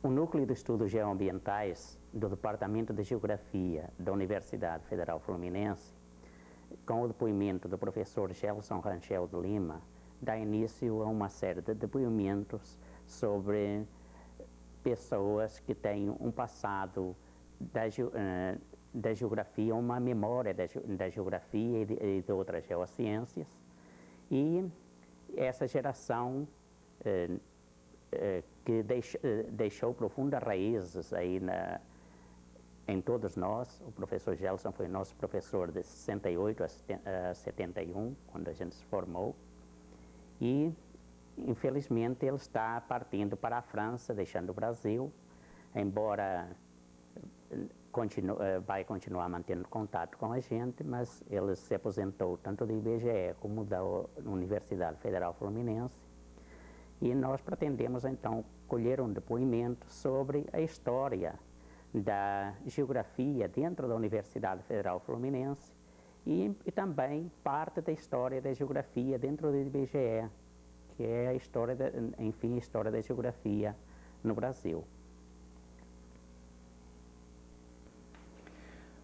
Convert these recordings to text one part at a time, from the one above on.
O Núcleo de Estudos Geoambientais do Departamento de Geografia da Universidade Federal Fluminense, com o depoimento do professor Gelson Rangel de Lima, dá início a uma série de depoimentos sobre pessoas que têm um passado da geografia, uma memória da geografia e de outras geociências. E essa geração que deixou profundas raízes aí em todos nós. O professor Gelson foi nosso professor de 68 a 71, quando a gente se formou. E, infelizmente, ele está partindo para a França, deixando o Brasil, embora vai continuar mantendo contato com a gente, mas ele se aposentou tanto do IBGE como da Universidade Federal Fluminense. E nós pretendemos, então, colher um depoimento sobre a história da geografia dentro da Universidade Federal Fluminense e também parte da história da geografia dentro do IBGE, que é a história, enfim, a história da geografia no Brasil.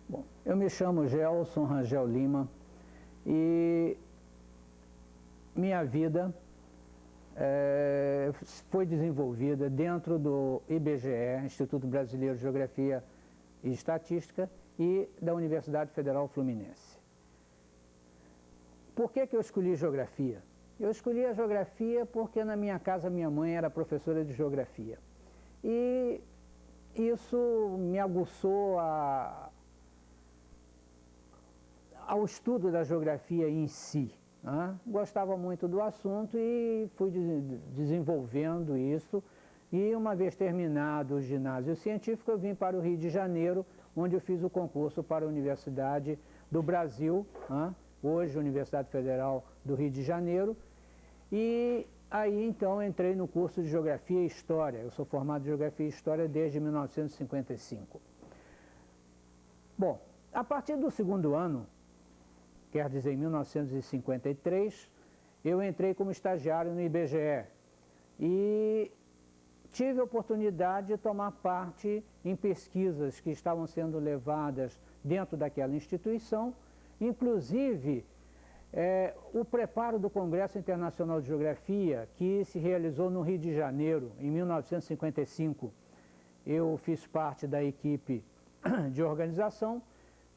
Bom, eu me chamo Gelson Rangel Lima e minha vida foi desenvolvida dentro do IBGE, Instituto Brasileiro de Geografia e Estatística, e da Universidade Federal Fluminense. Por que eu escolhi geografia? Eu escolhi a geografia porque na minha casa minha mãe era professora de geografia. E isso me aguçou ao estudo da geografia em si. Gostava muito do assunto e fui desenvolvendo isso. E uma vez terminado o ginásio científico, eu vim para o Rio de Janeiro, onde eu fiz o concurso para a Universidade do Brasil, hoje Universidade Federal do Rio de Janeiro. E aí então entrei no curso de Geografia e História. Eu sou formado em Geografia e História desde 1955. Bom, a partir do segundo ano, quer dizer, em 1953, eu entrei como estagiário no IBGE e tive a oportunidade de tomar parte em pesquisas que estavam sendo levadas dentro daquela instituição, inclusive o preparo do Congresso Internacional de Geografia, que se realizou no Rio de Janeiro, em 1955. Eu fiz parte da equipe de organização.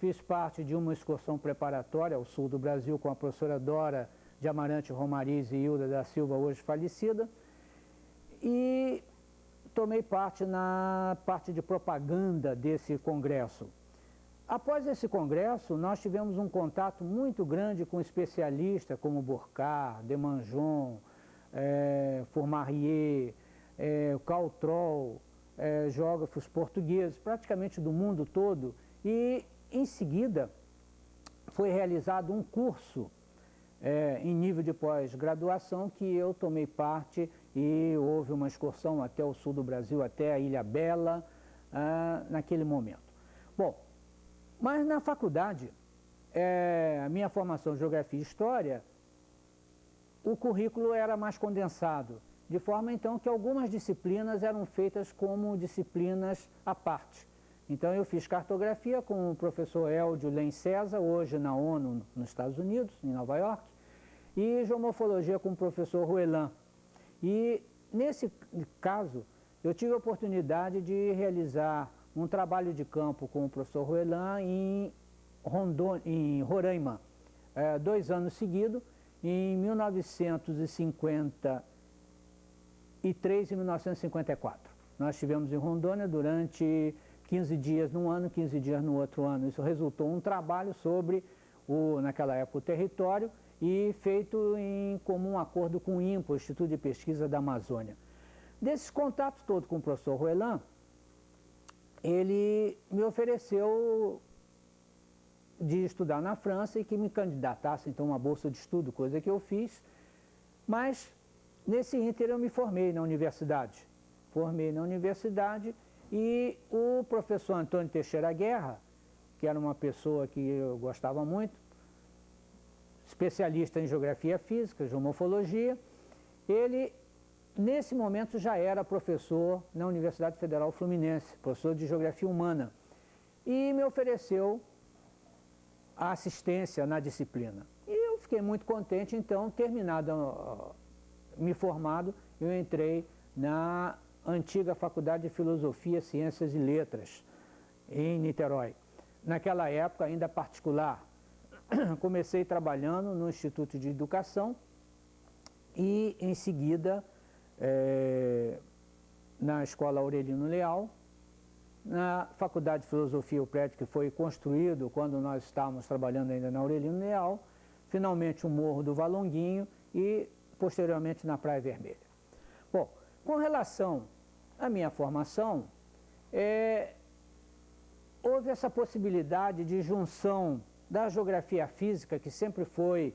Fiz parte de uma excursão preparatória ao sul do Brasil com a professora Dora de Amarante Romariz e Hilda da Silva, hoje falecida, e tomei parte na parte de propaganda desse congresso. Após esse congresso, nós tivemos um contato muito grande com especialistas como Burckhardt, Demangeon, Fourmarier, Caltrol, geógrafos portugueses, praticamente do mundo todo, e em seguida, foi realizado um curso em nível de pós-graduação que eu tomei parte e houve uma excursão até o sul do Brasil, até a Ilha Bela, naquele momento. Bom, mas na faculdade, a minha formação em Geografia e História, o currículo era mais condensado, de forma então que algumas disciplinas eram feitas como disciplinas à parte. Então eu fiz cartografia com o professor Eldio Lenz César, hoje na ONU, nos Estados Unidos, em Nova York, e geomorfologia com o professor Ruelan. E nesse caso, eu tive a oportunidade de realizar um trabalho de campo com o professor Ruelan em Roraima, 2 anos seguidos, em 1953 e 1954. Nós estivemos em Rondônia durante 15 dias num ano, 15 dias no outro ano. Isso resultou um trabalho sobre, naquela época, o território e feito em comum acordo com o INPA, o Instituto de Pesquisa da Amazônia. Desses contatos todos com o professor Ruelan, ele me ofereceu de estudar na França e que me candidatasse, então, uma bolsa de estudo, coisa que eu fiz. Mas, nesse ínter, eu me formei na universidade. E o professor Antônio Teixeira Guerra, que era uma pessoa que eu gostava muito, especialista em geografia física, geomorfologia, ele nesse momento já era professor na Universidade Federal Fluminense, professor de Geografia Humana, e me ofereceu a assistência na disciplina. E eu fiquei muito contente, então, me formado, eu entrei na antiga Faculdade de Filosofia, Ciências e Letras, em Niterói. Naquela época, ainda particular. Comecei trabalhando no Instituto de Educação e, em seguida, na Escola Aurelino Leal, na Faculdade de Filosofia, o prédio que foi construído quando nós estávamos trabalhando ainda na Aurelino Leal, finalmente o Morro do Valonguinho e, posteriormente, na Praia Vermelha. Bom, com relação à minha formação, houve essa possibilidade de junção da geografia física, que sempre foi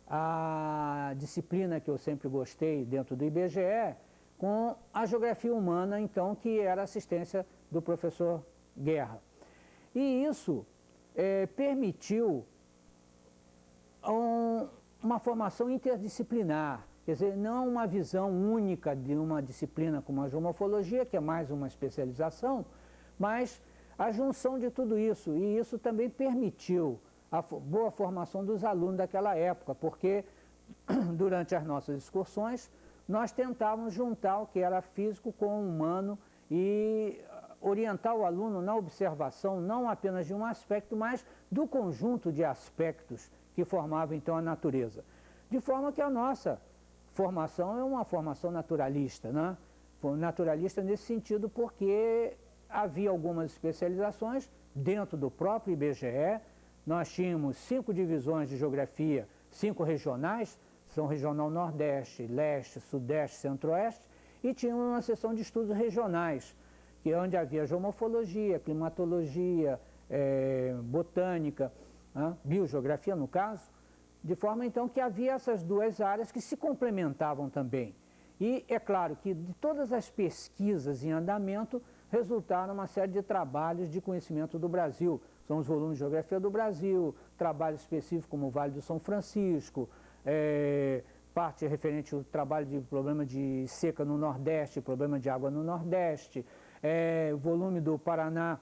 a disciplina que eu sempre gostei dentro do IBGE, com a geografia humana, então, que era a assistência do professor Guerra. E isso permitiu uma formação interdisciplinar, quer dizer, não uma visão única de uma disciplina como a geomorfologia, que é mais uma especialização, mas a junção de tudo isso. E isso também permitiu a boa formação dos alunos daquela época, porque durante as nossas excursões nós tentávamos juntar o que era físico com o humano e orientar o aluno na observação não apenas de um aspecto, mas do conjunto de aspectos que formavam então a natureza. De forma que a nossa formação é uma formação naturalista, né? Naturalista nesse sentido porque havia algumas especializações dentro do próprio IBGE. Nós tínhamos 5 divisões de geografia, 5 regionais, são regional Nordeste, Leste, Sudeste, Centro-Oeste, e tínhamos uma seção de estudos regionais, que é onde havia geomorfologia, climatologia, botânica, biogeografia no caso, de forma então que havia essas duas áreas que se complementavam também. E é claro que de todas as pesquisas em andamento resultaram uma série de trabalhos de conhecimento do Brasil. São os volumes de Geografia do Brasil, trabalhos específicos como o Vale do São Francisco, parte referente ao trabalho de problema de seca no Nordeste, problema de água no Nordeste, o volume do Paraná,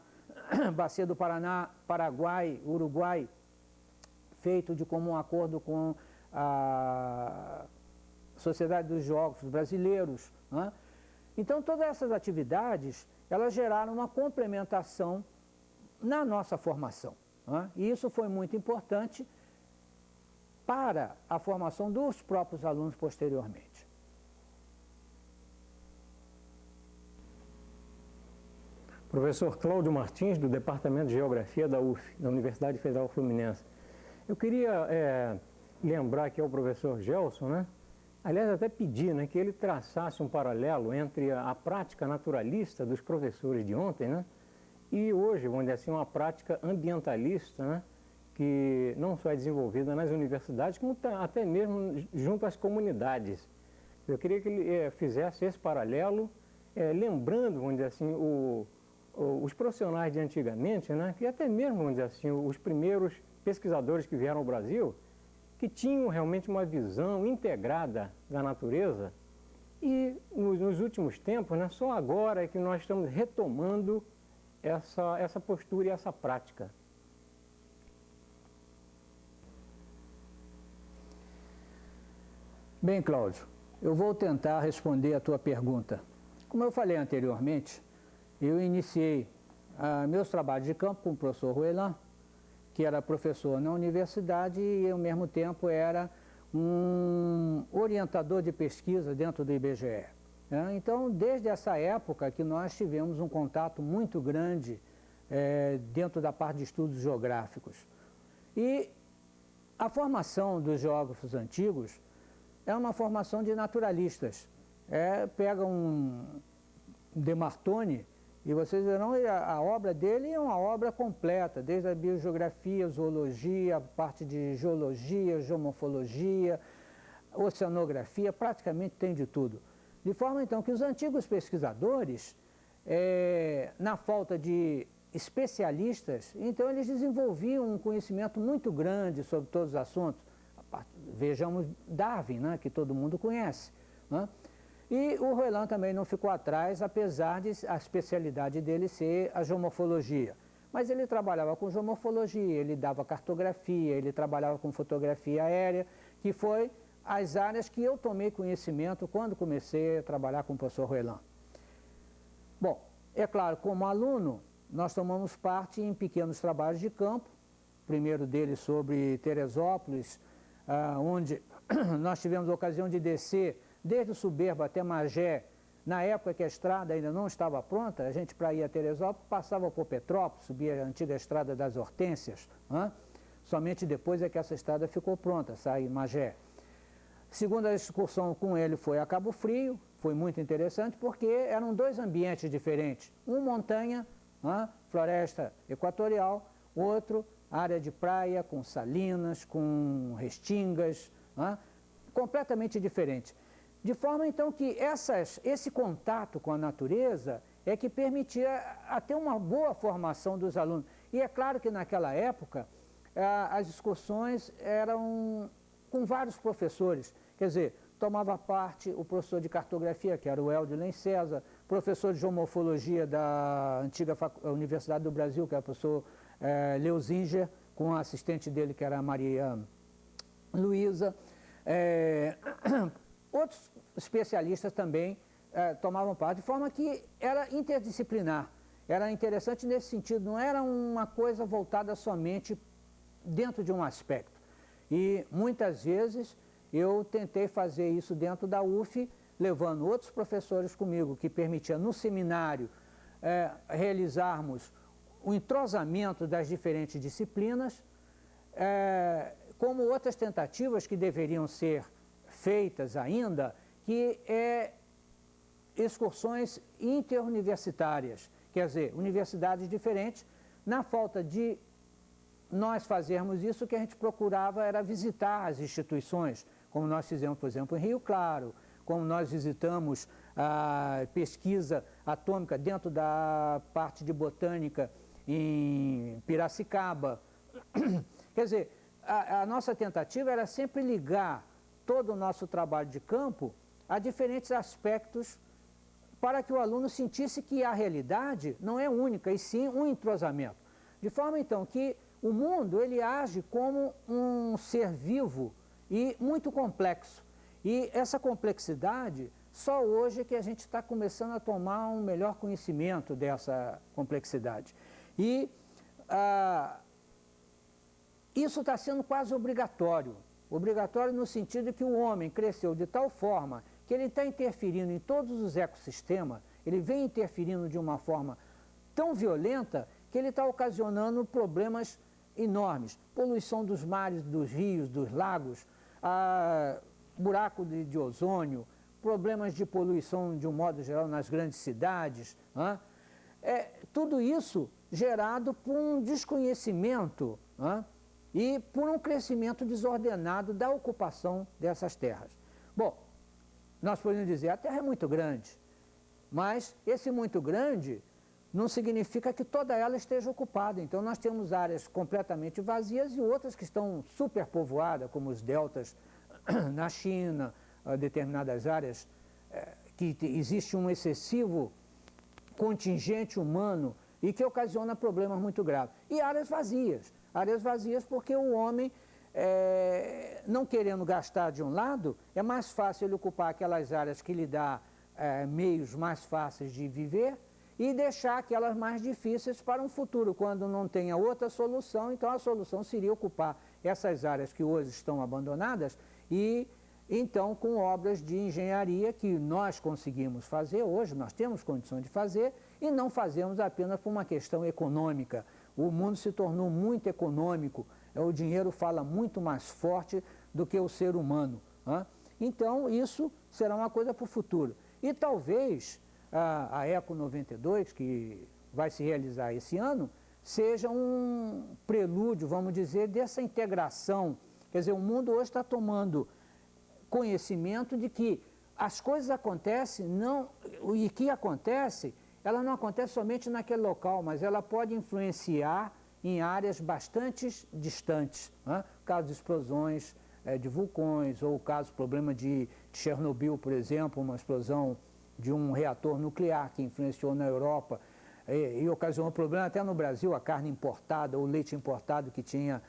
Bacia do Paraná, Paraguai, Uruguai, feito de comum acordo com a Sociedade dos Geógrafos Brasileiros, né? Então, todas essas atividades, elas geraram uma complementação na nossa formação, né? E isso foi muito importante para a formação dos próprios alunos posteriormente. Professor Cláudio Martins, do Departamento de Geografia da UF, da Universidade Federal Fluminense. Eu queria lembrar aqui ao professor Gelson, né? Aliás, até pedir, né, que ele traçasse um paralelo entre a prática naturalista dos professores de ontem, né, e hoje, vamos dizer assim, uma prática ambientalista, né, que não só é desenvolvida nas universidades, como até mesmo junto às comunidades. Eu queria que ele fizesse esse paralelo, lembrando, vamos dizer assim, os profissionais de antigamente, né, e até mesmo, vamos dizer assim, os primeiros pesquisadores que vieram ao Brasil, que tinham realmente uma visão integrada da natureza. E nos últimos tempos, né, só agora é que nós estamos retomando essa postura e essa prática. Bem, Cláudio, eu vou tentar responder a tua pergunta. Como eu falei anteriormente, eu iniciei meus trabalhos de campo com o professor Ruelan, que era professor na universidade e, ao mesmo tempo, era um orientador de pesquisa dentro do IBGE. Então, desde essa época que nós tivemos um contato muito grande dentro da parte de estudos geográficos. E a formação dos geógrafos antigos é uma formação de naturalistas. Pega um Demartoni, e vocês verão, a obra dele é uma obra completa, desde a biogeografia, zoologia, a parte de geologia, geomorfologia, oceanografia, praticamente tem de tudo. De forma, então, que os antigos pesquisadores, na falta de especialistas, então eles desenvolviam um conhecimento muito grande sobre todos os assuntos. Vejamos Darwin, né, que todo mundo conhece, né? E o Roelan também não ficou atrás, apesar de a especialidade dele ser a geomorfologia. Mas ele trabalhava com geomorfologia, ele dava cartografia, ele trabalhava com fotografia aérea, que foi as áreas que eu tomei conhecimento quando comecei a trabalhar com o professor Roelan. Bom, é claro, como aluno, nós tomamos parte em pequenos trabalhos de campo, o primeiro deles sobre Teresópolis, onde nós tivemos a ocasião de descer desde o Soberbo até Magé. Na época que a estrada ainda não estava pronta, a gente, para ir a Teresópolis, passava por Petrópolis, subia a antiga estrada das Hortênsias. Somente depois é que essa estrada ficou pronta, sai em Magé. Segunda excursão com ele foi a Cabo Frio, foi muito interessante porque eram dois ambientes diferentes. Um montanha, floresta equatorial, outro área de praia com salinas, com restingas, completamente diferente. De forma, então, que esse contato com a natureza é que permitia até uma boa formação dos alunos. E é claro que naquela época as excursões eram com vários professores. Quer dizer, tomava parte o professor de cartografia, que era o Helder César, professor de geomorfologia da antiga Universidade do Brasil, que era o professor Leuzinger, com a assistente dele, que era a Maria Luísa. Outros especialistas também tomavam parte, de forma que era interdisciplinar. Era interessante nesse sentido, não era uma coisa voltada somente dentro de um aspecto. E muitas vezes eu tentei fazer isso dentro da UF, levando outros professores comigo, que permitia no seminário realizarmos o entrosamento das diferentes disciplinas, como outras tentativas que deveriam ser feitas ainda, que é excursões interuniversitárias, quer dizer, universidades diferentes. Na falta de nós fazermos isso, o que a gente procurava era visitar as instituições, como nós fizemos, por exemplo, em Rio Claro, como nós visitamos a pesquisa atômica dentro da parte de botânica em Piracicaba. Quer dizer, a nossa tentativa era sempre ligar todo o nosso trabalho de campo a diferentes aspectos para que o aluno sentisse que a realidade não é única, e sim um entrosamento. De forma, então, que o mundo ele age como um ser vivo e muito complexo. E essa complexidade, só hoje é que a gente está começando a tomar um melhor conhecimento dessa complexidade. E isso está sendo quase obrigatório. Obrigatório no sentido de que o homem cresceu de tal forma que ele está interferindo em todos os ecossistemas, ele vem interferindo de uma forma tão violenta que ele está ocasionando problemas enormes. Poluição dos mares, dos rios, dos lagos, buraco de ozônio, problemas de poluição de um modo geral nas grandes cidades. Tudo isso gerado por um desconhecimento e por um crescimento desordenado da ocupação dessas terras. Bom, nós podemos dizer, a terra é muito grande, mas esse muito grande não significa que toda ela esteja ocupada. Então nós temos áreas completamente vazias e outras que estão superpovoadas, como os deltas na China, determinadas áreas que existe um excessivo contingente humano e que ocasiona problemas muito graves. E áreas vazias porque o homem, não querendo gastar de um lado, é mais fácil ele ocupar aquelas áreas que lhe dá meios mais fáceis de viver e deixar aquelas mais difíceis para um futuro, quando não tenha outra solução. Então a solução seria ocupar essas áreas que hoje estão abandonadas e então com obras de engenharia que nós conseguimos fazer hoje, nós temos condições de fazer e não fazemos apenas por uma questão econômica. O mundo se tornou muito econômico, o dinheiro fala muito mais forte do que o ser humano. Então isso será uma coisa para o futuro. E talvez a Eco 92, que vai se realizar esse ano, seja um prelúdio, vamos dizer, dessa integração. Quer dizer, o mundo hoje está tomando conhecimento de que as coisas acontecem, e que acontece, ela não acontece somente naquele local, mas ela pode influenciar em áreas bastante distantes. Caso de explosões de vulcões, ou o caso, problema de Chernobyl, por exemplo, uma explosão de um reator nuclear que influenciou na Europa e ocasionou problema até no Brasil, a carne importada, o leite importado que tinha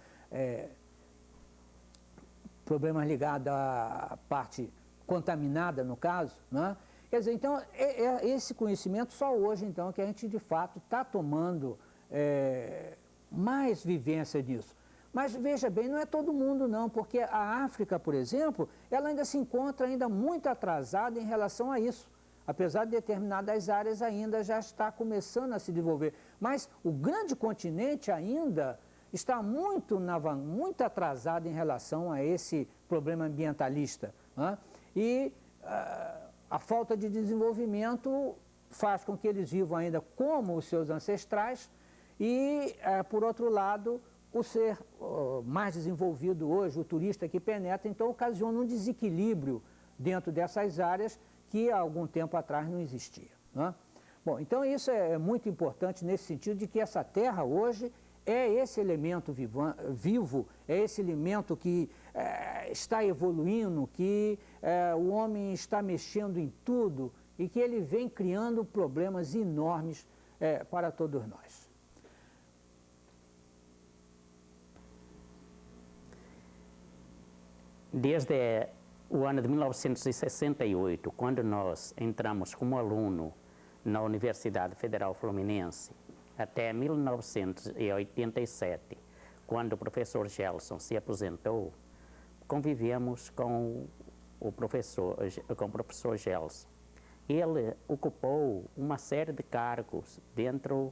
problemas ligados à parte contaminada, no caso, né? Quer dizer, então, esse conhecimento só hoje, então, que a gente, de fato, está tomando mais vivência disso. Mas, veja bem, não é todo mundo, não, porque a África, por exemplo, ela ainda se encontra ainda muito atrasada em relação a isso. Apesar de determinadas áreas ainda já está começando a se desenvolver. Mas o grande continente ainda está muito atrasado em relação a esse problema ambientalista, né? E a falta de desenvolvimento faz com que eles vivam ainda como os seus ancestrais e, por outro lado, o ser mais desenvolvido hoje, o turista que penetra, então ocasiona um desequilíbrio dentro dessas áreas que há algum tempo atrás não existia, né? Bom, então isso é muito importante nesse sentido de que essa terra hoje é esse elemento vivo, é esse elemento que está evoluindo, que o homem está mexendo em tudo e que ele vem criando problemas enormes para todos nós. Desde o ano de 1968, quando nós entramos como aluno na Universidade Federal Fluminense, até 1987, quando o professor Gelson se aposentou, convivemos com o professor Gelson. Ele ocupou uma série de cargos dentro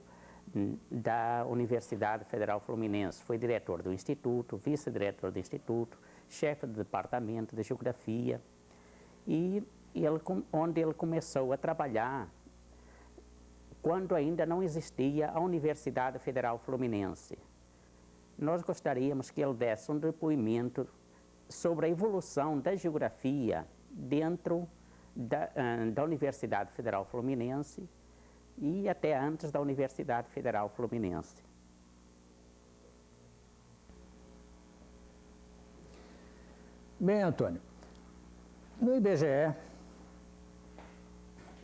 da Universidade Federal Fluminense. Foi diretor do Instituto, vice-diretor do Instituto, chefe de departamento de Geografia, e onde ele começou a trabalhar quando ainda não existia a Universidade Federal Fluminense. Nós gostaríamos que ele desse um depoimento sobre a evolução da geografia dentro da Universidade Federal Fluminense e até antes da Universidade Federal Fluminense. Bem, Antônio, no IBGE,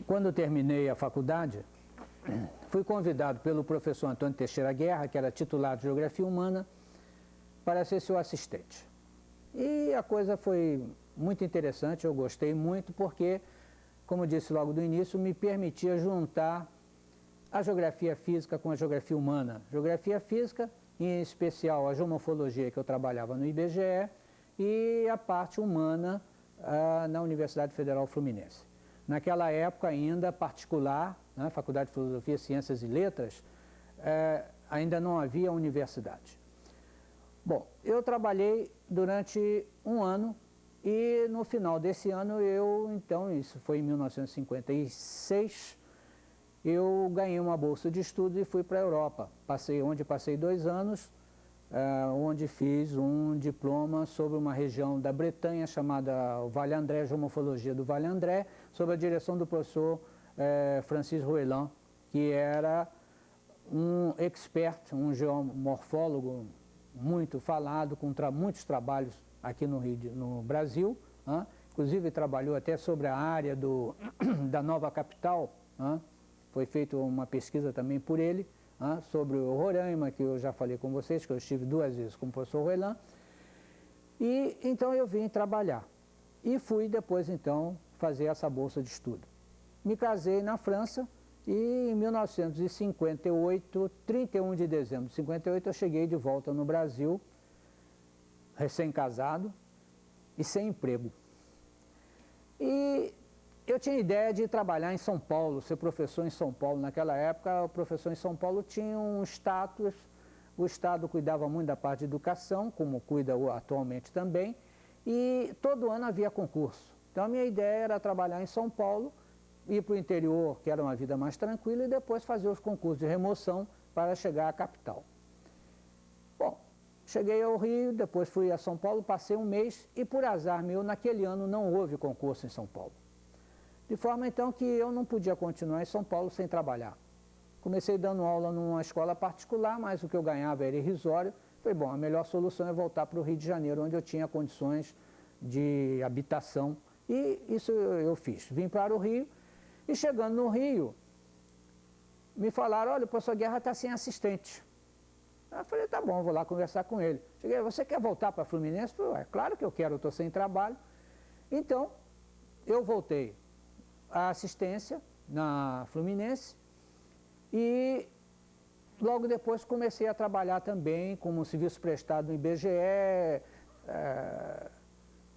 quando eu terminei a faculdade, fui convidado pelo professor Antônio Teixeira Guerra, que era titular de Geografia Humana, para ser seu assistente. E a coisa foi muito interessante, eu gostei muito, porque, como eu disse logo do início, me permitia juntar a geografia física com a geografia humana. Geografia física, em especial a geomorfologia que eu trabalhava no IBGE, e a parte humana na Universidade Federal Fluminense. Naquela época ainda particular, né, Faculdade de Filosofia, Ciências e Letras, ainda não havia universidade. Bom, eu trabalhei durante um ano e no final desse ano então, isso foi em 1956, eu ganhei uma bolsa de estudo e fui para a Europa. Onde passei 2 anos, onde fiz um diploma sobre uma região da Bretanha chamada Vale André, Geomorfologia do Vale André, sob a direção do professor Francis Roeland, que era um expert, um geomorfólogo muito falado, com muitos trabalhos aqui no Brasil, né? Inclusive trabalhou até sobre a área da nova capital, né? Foi feita uma pesquisa também por ele, sobre o Roraima, que eu já falei com vocês, que eu estive 2 vezes com o professor Roeland. E então eu vim trabalhar. E fui depois, então, fazer essa bolsa de estudo. Me casei na França e em 1958, 31 de dezembro de 58, eu cheguei de volta no Brasil, recém-casado e sem emprego. E eu tinha ideia de trabalhar em São Paulo, ser professor em São Paulo. Naquela época, o professor em São Paulo tinha um status, o Estado cuidava muito da parte de educação, como cuida atualmente também, e todo ano havia concurso. Então, a minha ideia era trabalhar em São Paulo, ir para o interior, que era uma vida mais tranquila, e depois fazer os concursos de remoção para chegar à capital. Bom, cheguei ao Rio, depois fui a São Paulo, passei um mês, e por azar meu, naquele ano não houve concurso em São Paulo. De forma, então, que eu não podia continuar em São Paulo sem trabalhar. Comecei dando aula numa escola particular, mas o que eu ganhava era irrisório, Falei, bom, a melhor solução é voltar para o Rio de Janeiro, onde eu tinha condições de habitação. E isso eu fiz. Vim para o Rio e chegando no Rio, me falaram, olha, o professor Guerra está sem assistente. Eu falei, tá bom, vou lá conversar com ele. Cheguei, você quer voltar para Fluminense? Eu falei, claro que eu quero, eu estou sem trabalho. Então, eu voltei à assistência na Fluminense e logo depois comecei a trabalhar também como serviço prestado no IBGE,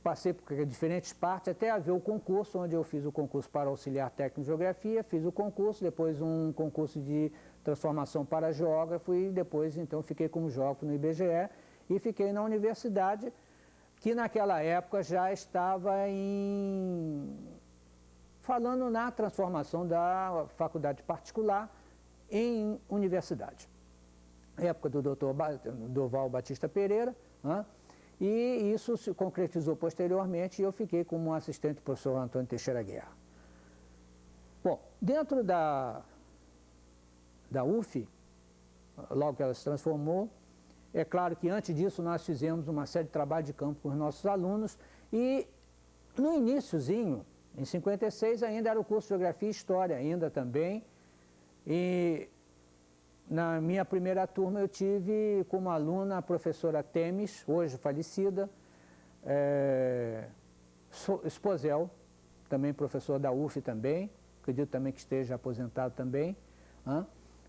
passei por diferentes partes até haver o concurso, onde eu fiz o concurso para auxiliar técnico em geografia, fiz o concurso, depois um concurso de transformação para geógrafo e depois então fiquei como geógrafo no IBGE e fiquei na universidade, que naquela época já estava falando na transformação da faculdade particular em universidade. Época do Dr. Durval Batista Pereira, né? E isso se concretizou posteriormente e eu fiquei como assistente do professor Antônio Teixeira Guerra. Bom, dentro da UF, logo que ela se transformou, é claro que antes disso nós fizemos uma série de trabalho de campo com os nossos alunos e no iniciozinho, em 56, ainda era o curso de Geografia e História, ainda também, e na minha primeira turma eu tive como aluna a professora Temes, hoje falecida, Esposel, também professor da UF também, acredito também que esteja aposentado também.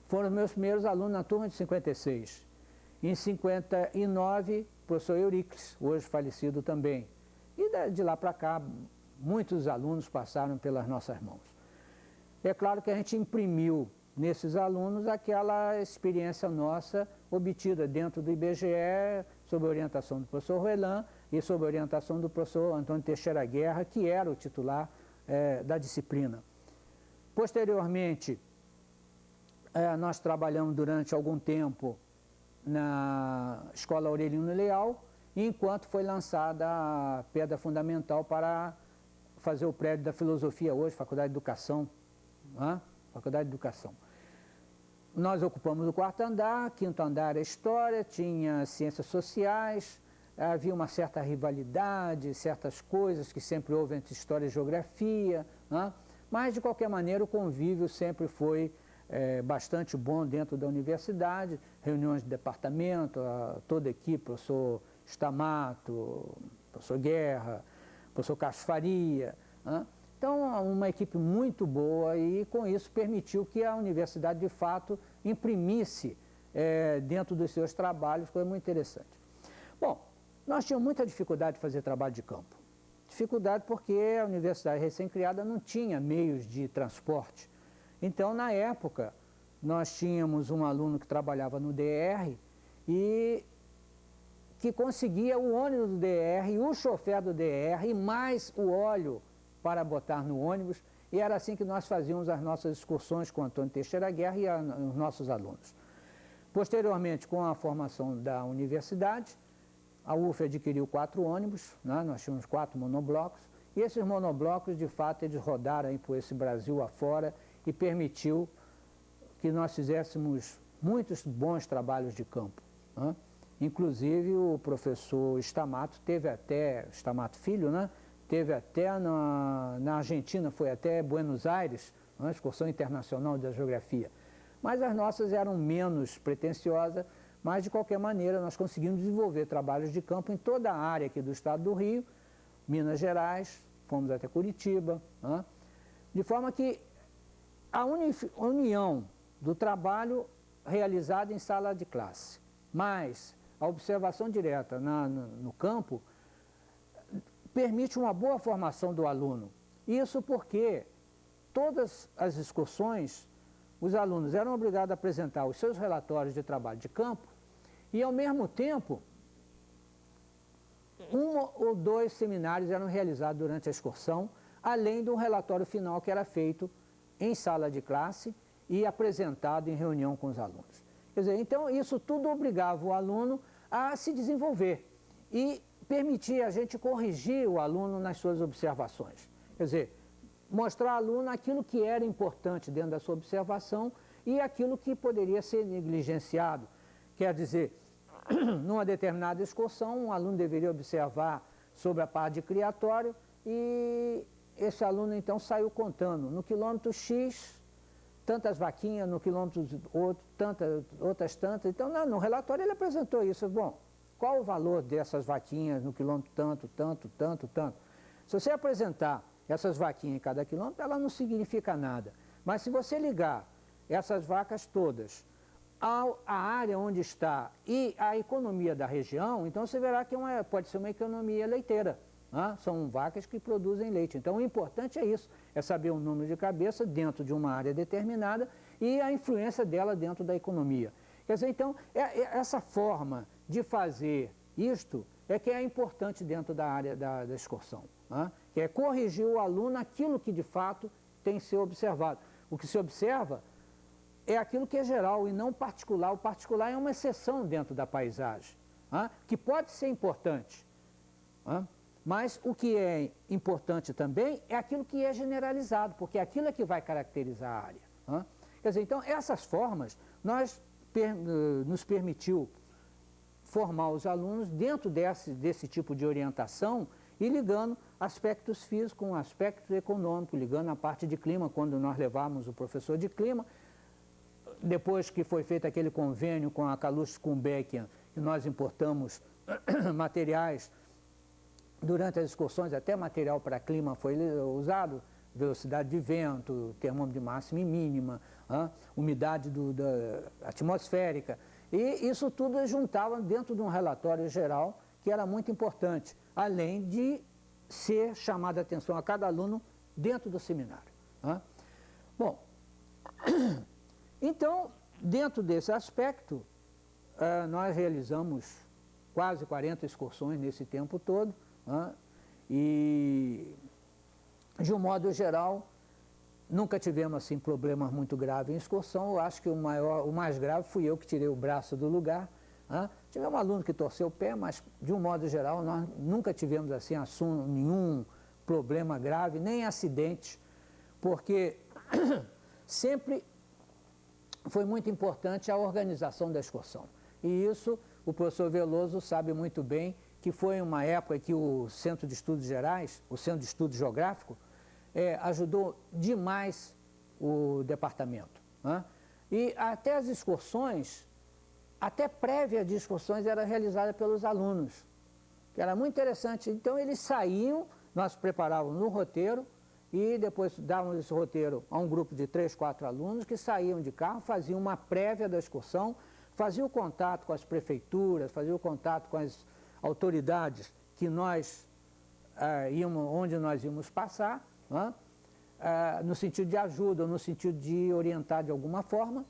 Foram meus primeiros alunos na turma de 56. Em 59, professor Euricles, hoje falecido também. E de lá para cá, muitos alunos passaram pelas nossas mãos. É claro que a gente imprimiu nesses alunos aquela experiência nossa obtida dentro do IBGE, sob a orientação do professor Ruelan e sob a orientação do professor Antônio Teixeira Guerra, que era o titular da disciplina. Posteriormente, nós trabalhamos durante algum tempo na Escola Aurelino Leal, enquanto foi lançada a pedra fundamental para fazer o prédio da filosofia hoje, Faculdade de Educação. Faculdade de Educação. Nós ocupamos o quarto andar, quinto andar era História, tinha Ciências Sociais, havia uma certa rivalidade, certas coisas que sempre houve entre História e Geografia, mas de qualquer maneira o convívio sempre foi bastante bom dentro da universidade, reuniões de departamento, toda a equipe, professor Stamato, professor Guerra, professor Castro Faria, então, uma equipe muito boa e, com isso, permitiu que a universidade, de fato, imprimisse dentro dos seus trabalhos, foi muito interessante. Bom, nós tínhamos muita dificuldade de fazer trabalho de campo. Dificuldade porque a universidade recém-criada não tinha meios de transporte. Então, na época, nós tínhamos um aluno que trabalhava no DR e que conseguia o ônibus do DR, o chofer do DR e mais o óleo para botar no ônibus, e era assim que nós fazíamos as nossas excursões com Antônio Teixeira Guerra e os nossos alunos. Posteriormente, com a formação da universidade, a UF adquiriu 4 ônibus, nós tínhamos 4 monoblocos, e esses monoblocos, de fato, eles rodaram aí por esse Brasil afora e permitiu que nós fizéssemos muitos bons trabalhos de campo. Inclusive, o professor Stamato teve até, Stamato Filho, teve até na Argentina, foi até Buenos Aires, uma excursão internacional da geografia. Mas as nossas eram menos pretensiosas, mas de qualquer maneira nós conseguimos desenvolver trabalhos de campo em toda a área aqui do estado do Rio, Minas Gerais, fomos até Curitiba, de forma que a união do trabalho realizado em sala de classe, mais a observação direta no campo, permite uma boa formação do aluno. Isso porque todas as excursões, os alunos eram obrigados a apresentar os seus relatórios de trabalho de campo e, ao mesmo tempo, 1 ou 2 seminários eram realizados durante a excursão, além do relatório final que era feito em sala de classe e apresentado em reunião com os alunos. Quer dizer, então, isso tudo obrigava o aluno a se desenvolver e permitia a gente corrigir o aluno nas suas observações. Quer dizer, mostrar ao aluno aquilo que era importante dentro da sua observação e aquilo que poderia ser negligenciado. Quer dizer, numa determinada excursão, um aluno deveria observar sobre a parte de criatório e esse aluno então saiu contando no quilômetro X, tantas vaquinhas, no quilômetro outro, outras tantas. Então, no relatório ele apresentou isso. Bom, qual o valor dessas vaquinhas no quilômetro tanto, tanto, tanto, tanto? Se você apresentar essas vaquinhas em cada quilômetro, ela não significa nada. Mas se você ligar essas vacas todas à área onde está e à economia da região, então você verá que pode ser uma economia leiteira. São vacas que produzem leite. Então, o importante é isso, é saber o número de cabeça dentro de uma área determinada e a influência dela dentro da economia. Quer dizer, então, essa forma de fazer isto é que é importante dentro da área da excursão, que é corrigir o aluno aquilo que, de fato, tem que ser observado. O que se observa é aquilo que é geral e não particular. O particular é uma exceção dentro da paisagem, que pode ser importante, mas o que é importante também é aquilo que é generalizado, porque aquilo é que vai caracterizar a área. Quer dizer, então, essas formas nos permitiu formar os alunos dentro desse tipo de orientação e ligando aspectos físicos com aspectos econômicos, ligando a parte de clima, quando nós levávamos o professor de clima. Depois que foi feito aquele convênio com a Calouste Gulbenkian, que nós importamos materiais durante as excursões, até material para clima foi usado, velocidade de vento, termômetro de máxima e mínima, umidade atmosférica. E isso tudo juntava dentro de um relatório geral que era muito importante, além de ser chamada a atenção a cada aluno dentro do seminário. Bom, então, dentro desse aspecto, nós realizamos quase 40 excursões nesse tempo todo, e, de um modo geral, nunca tivemos assim, problemas muito graves em excursão. Eu acho que o mais grave fui eu que tirei o braço do lugar. Tivemos um aluno que torceu o pé, mas, de um modo geral, nós nunca tivemos assim, nenhum problema grave, nem acidente, porque sempre foi muito importante a organização da excursão. E isso o professor Veloso sabe muito bem, que foi uma época que o Centro de Estudos Gerais, o Centro de Estudo Geográfico, ajudou demais o departamento. E até as excursões, até prévia de excursões, era realizada pelos alunos, que era muito interessante. Então, eles saíam, nós preparávamos um roteiro e depois dávamos esse roteiro a um grupo de 3, 4 alunos que saíam de carro, faziam uma prévia da excursão, faziam o contato com as prefeituras, faziam o contato com as autoridades que onde nós íamos passar, no sentido de ajuda, no sentido de orientar de alguma forma.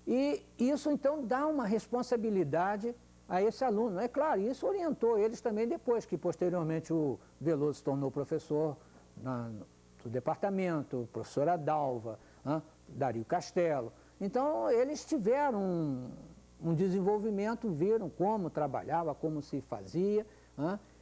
E isso, então, dá uma responsabilidade a esse aluno. É claro, isso orientou eles também depois, que posteriormente o Veloso se tornou professor do departamento, professora Dalva, Dario Castelo. Então, eles tiveram um desenvolvimento, viram como trabalhava, como se fazia,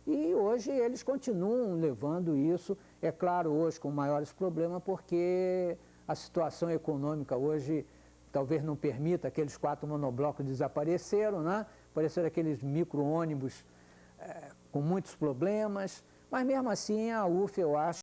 e hoje eles continuam levando isso, é claro, hoje com maiores problemas, porque a situação econômica hoje talvez não permita, aqueles 4 monoblocos desapareceram, apareceram aqueles micro-ônibus com muitos problemas, mas mesmo assim a UF, eu acho,